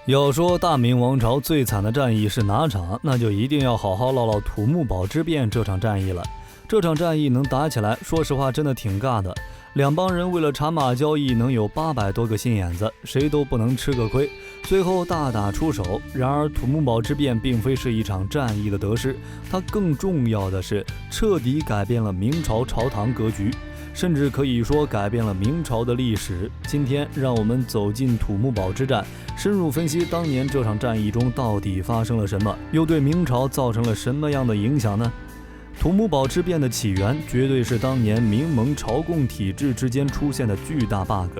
要说大明王朝最惨的战役是哪场，那就一定要好好唠唠土木堡之变这场战役了。这场战役能打起来，说实话真的挺尬的。两帮人为了茶马交易，能有800多个心眼子，谁都不能吃个亏。最后大打出手。然而土木堡之变并非是一场战役的得失，它更重要的是彻底改变了明朝朝堂格局，甚至可以说改变了明朝的历史。今天让我们走进土木堡之战，深入分析当年这场战役中到底发生了什么，又对明朝造成了什么样的影响呢？土木堡之变的起源绝对是当年明蒙朝贡体制之间出现的巨大 bug。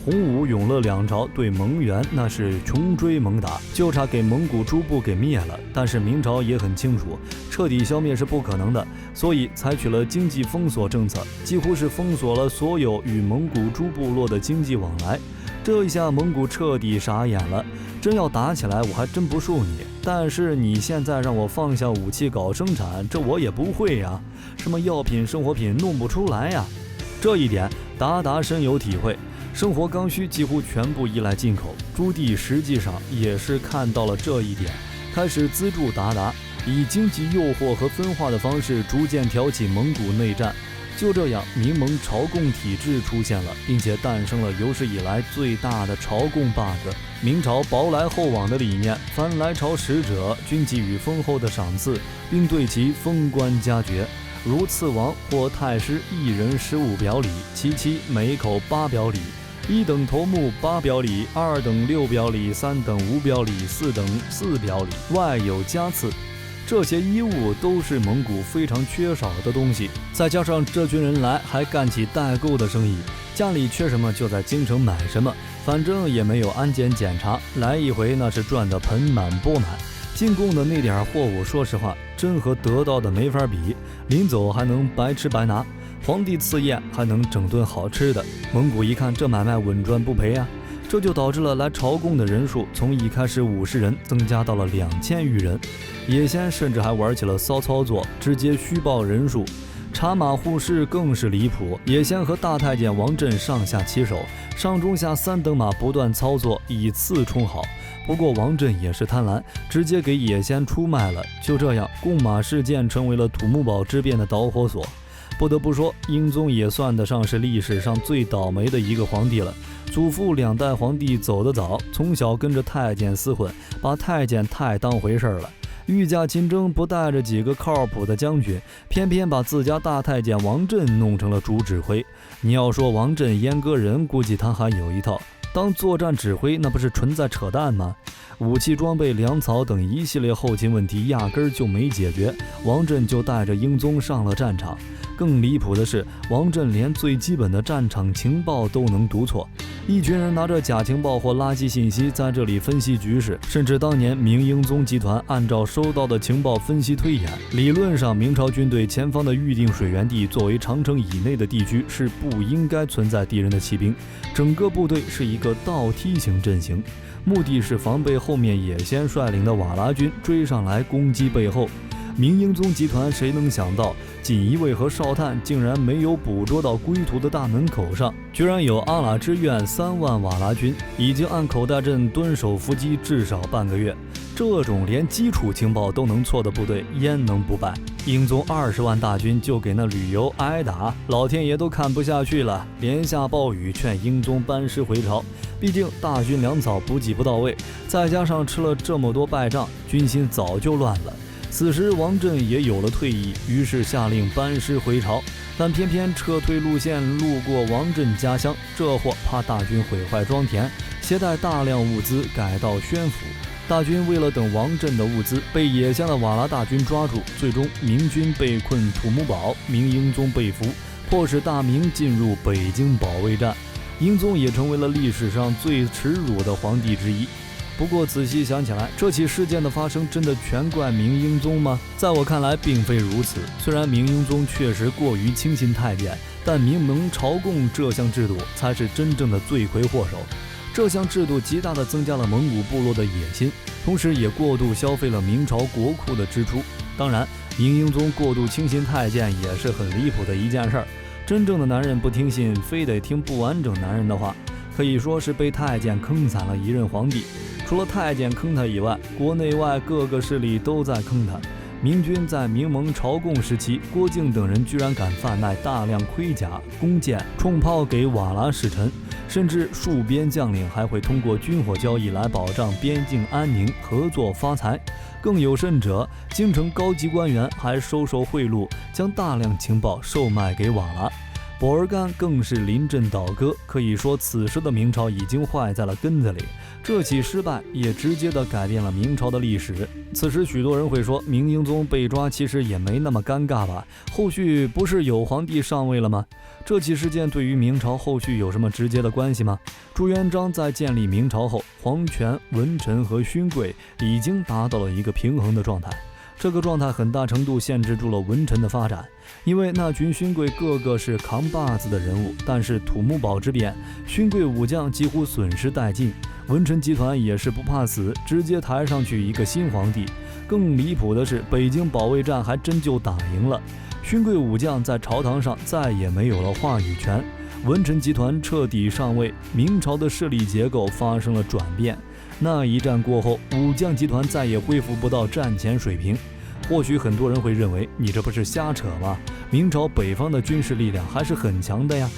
洪武永乐两朝对蒙元那是穷追猛打，就差给蒙古诸部给灭了。但是明朝也很清楚，彻底消灭是不可能的，所以采取了经济封锁政策，几乎是封锁了所有与蒙古诸部落的经济往来。这一下蒙古彻底傻眼了，真要打起来我还真不怵你，但是你现在让我放下武器搞生产，这我也不会呀，什么药品生活品弄不出来呀。这一点鞑靼深有体会，生活刚需几乎全部依赖进口。朱棣实际上也是看到了这一点，开始资助鞑靼，以经济诱惑和分化的方式逐渐挑起蒙古内战。就这样，明蒙朝贡体制出现了，并且诞生了有史以来最大的朝贡 bug。明朝薄来厚往的理念，凡来朝使者均给予丰厚的赏赐，并对其封官加爵，如次王或太师1人15表里，其妻每口8表里，1等头目8表里，2等6表里，3等5表里，4等4表里，外有加赐。这些衣物都是蒙古非常缺少的东西，再加上这群人来还干起代购的生意，家里缺什么就在京城买什么，反正也没有安检检查，来一回那是赚得盆满钵满。进贡的那点货物，说实话真和得到的没法比，临走还能白吃白拿，皇帝赐宴还能整顿好吃的。蒙古一看这买卖稳赚不赔啊，这就导致了来朝贡的人数从一开始50人增加到了2000余人。野先甚至还玩起了骚操作，直接虚报人数。茶马互市更是离谱，野先和大太监王振上下其手，上中下3等马不断操作，以次充好。不过王振也是贪婪，直接给野先出卖了。就这样，贡马事件成为了土木堡之变的导火索。不得不说，英宗也算得上是历史上最倒霉的一个皇帝了。祖父2代皇帝走得早，从小跟着太监厮混，把太监太当回事了。御驾亲征不带着几个靠谱的将军，偏偏把自家大太监王振弄成了主指挥。你要说王振阉割人，估计他还有一套，当作战指挥那不是纯在扯淡吗？武器装备粮草等一系列后勤问题压根儿就没解决，王振就带着英宗上了战场。更离谱的是，王振连最基本的战场情报都能读错，一群人拿着假情报或垃圾信息在这里分析局势，甚至当年明英宗集团按照收到的情报分析推演，理论上明朝军队前方的预定水源地作为长城以内的地区是不应该存在敌人的骑兵，整个部队是一个倒梯形阵型，目的是防备后面野先率领的瓦剌军追上来攻击背后。明英宗集团谁能想到，锦衣卫和哨探竟然没有捕捉到归途的大门口上，居然有阿拉之院3万瓦剌军已经按口袋阵蹲守伏击至少半个月。这种连基础情报都能错的部队，焉能不败？英宗20万大军就给那旅游挨打，老天爷都看不下去了，连下暴雨劝英宗班师回朝。毕竟大军粮草补给不到位，再加上吃了这么多败仗，军心早就乱了。此时王振也有了退意，于是下令班师回朝，但偏偏撤退路线路过王振家乡，这货怕大军毁坏庄田，携带大量物资改到宣府。大军为了等王振的物资，被野先的瓦剌大军抓住，最终明军被困土木堡，明英宗被俘，迫使大明进入北京保卫战。英宗也成为了历史上最耻辱的皇帝之一。不过仔细想起来，这起事件的发生真的全怪明英宗吗？在我看来并非如此。虽然明英宗确实过于轻信太监，但明蒙朝贡这项制度才是真正的罪魁祸首。这项制度极大地增加了蒙古部落的野心，同时也过度消费了明朝国库的支出。当然，明英宗过度轻信太监也是很离谱的一件事儿。真正的男人不听信，非得听不完整男人的话，可以说是被太监坑惨了一任皇帝。除了太监坑他以外，国内外各个势力都在坑他。明军在明蒙朝贡时期，郭靖等人居然敢贩卖大量盔甲、弓箭、冲炮给瓦剌使臣，甚至戍边将领还会通过军火交易来保障边境安宁、合作发财。更有甚者，京城高级官员还收受贿赂，将大量情报售卖给瓦剌。保尔干更是临阵倒戈，可以说此时的明朝已经坏在了根子里。这起失败也直接地改变了明朝的历史。此时许多人会说，明英宗被抓其实也没那么尴尬吧，后续不是有皇帝上位了吗？这起事件对于明朝后续有什么直接的关系吗？朱元璋在建立明朝后，皇权、文臣和勋贵已经达到了一个平衡的状态。这个状态很大程度限制住了文臣的发展，因为那群勋贵个个是扛把子的人物，但是土木堡之变，勋贵武将几乎损失殆尽，文臣集团也是不怕死，直接抬上去一个新皇帝。更离谱的是，北京保卫战还真就打赢了，勋贵武将在朝堂上再也没有了话语权，文臣集团彻底上位，明朝的势力结构发生了转变。那一战过后，武将集团再也恢复不到战前水平。或许很多人会认为，你这不是瞎扯吗？明朝北方的军事力量还是很强的呀。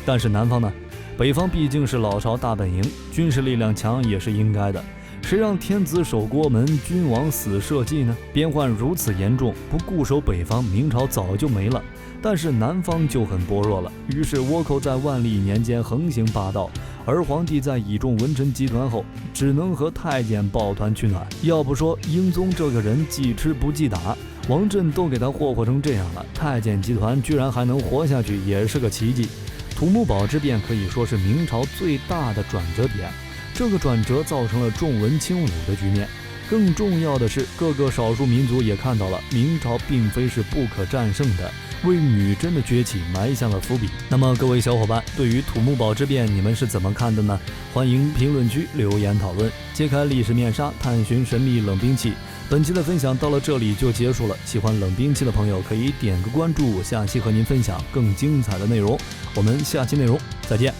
但是南方呢？北方毕竟是老巢大本营，军事力量强也是应该的。谁让天子守国门，君王死社稷呢？边患如此严重，不固守北方，明朝早就没了。但是南方就很薄弱了，于是倭寇在万历年间横行霸道，而皇帝在倚重文臣集团后，只能和太监抱团取暖。要不说英宗这个人记吃不记打，王振都给他霍霍成这样了，太监集团居然还能活下去，也是个奇迹。土木堡之变可以说是明朝最大的转折点，这个转折造成了重文轻武的局面。更重要的是，各个少数民族也看到了明朝并非是不可战胜的，为女真的崛起埋下了伏笔。那么各位小伙伴，对于土木堡之变你们是怎么看的呢？欢迎评论区留言讨论。揭开历史面纱，探寻神秘冷兵器。本期的分享到了这里就结束了，喜欢冷兵器的朋友可以点个关注，下期和您分享更精彩的内容。我们下期内容再见。